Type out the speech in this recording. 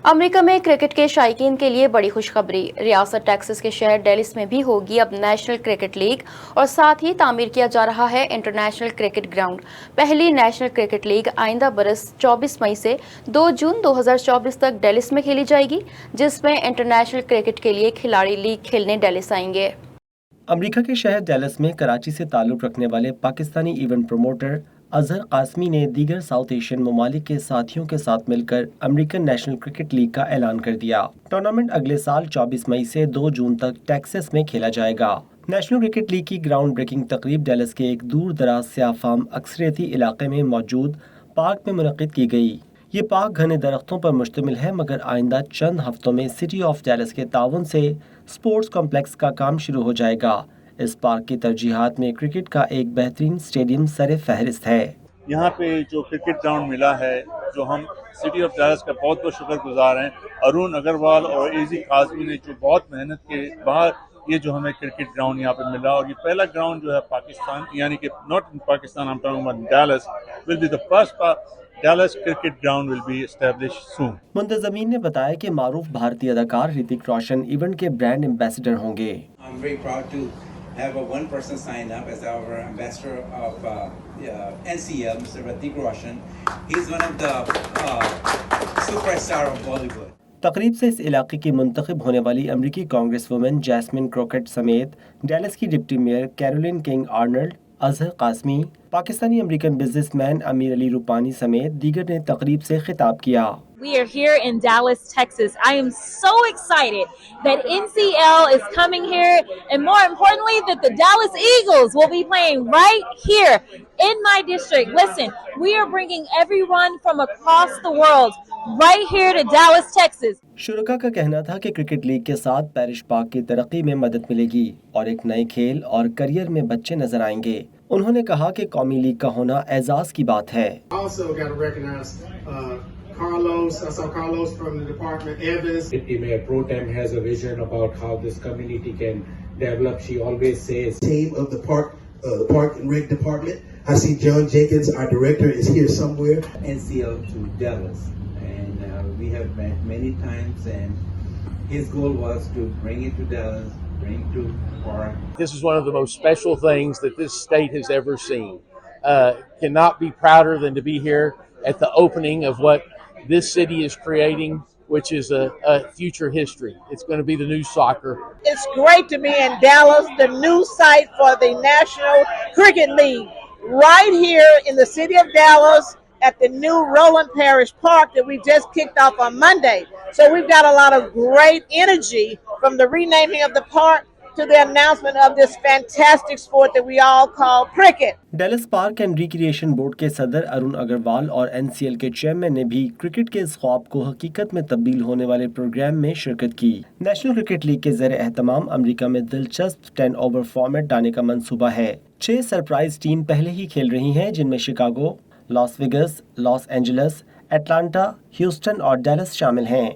America में cricket के शायकीन के लिए बड़ी खुशखबरी। रियासत टेक्सास के शहर डेलिस में भी होगी अब नेशनल क्रिकेट लीग और साथ ही तामीर किया जा रहा है इंटरनेशनल क्रिकेट ग्राउंड। पहली नेशनल क्रिकेट लीग आइंदा बरस 24 मई से 2 जून 2024 तक डेलिस में खेली जाएगी, जिसमें इंटरनेशनल क्रिकेट के लिए खिलाड़ी लीग खेलने डेलिस आएंगे। अमेरिका के शहर डेलस में कराची से ताल्लुक़ रखने वाले पाकिस्तानी इवेंट प्रमोटर अजहर कासमी ने दीगर साउथ एशियन ममालिक के साथियों के साथ मिलकर अमेरिकन नेशनल क्रिकेट लीग का ऐलान कर दिया। टूर्नामेंट अगले साल 24 मई से 2 जून तक टेक्सास में खेला जाएगा। नेशनल क्रिकेट लीग की ग्राउंड ब्रेकिंग तकरीब डेलस के एक दूर दराज स्याफाम अक्सरियती इलाके में मौजूद पार्क में मुनक़िद की गई। ये पार्क घने दरख्तों पर मुश्तमिल है, मगर आइंदा चंद हफ्तों में सिटी ऑफ डेलस के ताउन से स्पोर्ट्स कॉम्प्लेक्स का काम शुरू हो जाएगा। इस पार्क की तरजीहात में क्रिकेट का एक बेहतरीन स्टेडियम सरे फहरिस्त है। यहाँ पे जो क्रिकेट ग्राउंड मिला है, जो हम सिटी ऑफ डेलस का बहुत बहुत शुक्रगुजार हैं अरुण अग्रवाल और एजी कासमी ने, जो बहुत मेहनत के बाद ये जो हमें क्रिकेट ग्राउंड यहाँ पे मिला। और ये पहला ग्राउंड जो है पाकिस्तान, यानी कि not in Pakistan, I am talking about Dallas, will be the first Dallas cricket ground will be established soon. मुंतज़मीन ने बताया कि मारूफ भारतीय अदाकार ऋतिक रोशन इवेंट के ब्रांड एम्बेसडर होंगे। have a one person sign up as our ambassador of NCL, Mr. Hrithik Roshan. He's one of the superstar of Bollywood. तकरीब से इस इलाके की मुंतखब होने वाली अमरीकी कांग्रेस वुमेन जैस्मिन क्रोकेट समेत डेलस की deputy mayor Caroline King Arnold, Azhar Qasmi, Pakistani American businessman Amir Ali Rupani समेत दीगर ने तकरीब से खिताब किया। We are here in Dallas, Texas. I am so excited that NCL is coming here, and more importantly, that the Dallas Eagles will be playing right here in my district. Listen, we are bringing everyone from across the world right here to Dallas, Texas. शुरका का कहना था कि cricket league के साथ parish park की तरक्की में मदद मिलेगी और एक नए खेल और करियर में बच्चे नजर आएंगे। उन्होंने कहा कि कौमी लीग का होना एजाज की बात है। Carlos, I saw Carlos from the department. Evans. Deputy Mayor Pro Tem has a vision about how this community can develop. She always says, Team of the park and rec department. I see John Jenkins, our director, is here somewhere. NCL to Dallas, and we have met many times, and his goal was to bring it to Dallas, bring it to park. This is one of the most special things that this state has ever seen. Cannot be prouder than to be here at the opening of what this city is creating, which is a future history. It's going to be the new soccer. It's great to be in Dallas, the new site for the National Cricket League, right here in the city of Dallas at the new Roland Parish Park that we just kicked off on Monday. So we've got a lot of great energy from the renaming of the park to the announcement of this fantastic sport that we all call cricket. Dallas park and recreation board के सदर अरुण अग्रवाल और NCL के chairman ने भी cricket के इस ख्वाब को हकीकत में तब्दील होने वाले प्रोग्राम में शिरकत की। नेशनल क्रिकेट लीग के ज़ेर एहतमाम अमेरिका में दिलचस्प 10 ओवर फॉर्मेट लाने का मंसूबा है। 6 सरप्राइज टीम पहले ही खेल रही हैं, जिनमें Chicago, Las Vegas, Los Angeles, Atlanta, Houston और डेलस शामिल हैं।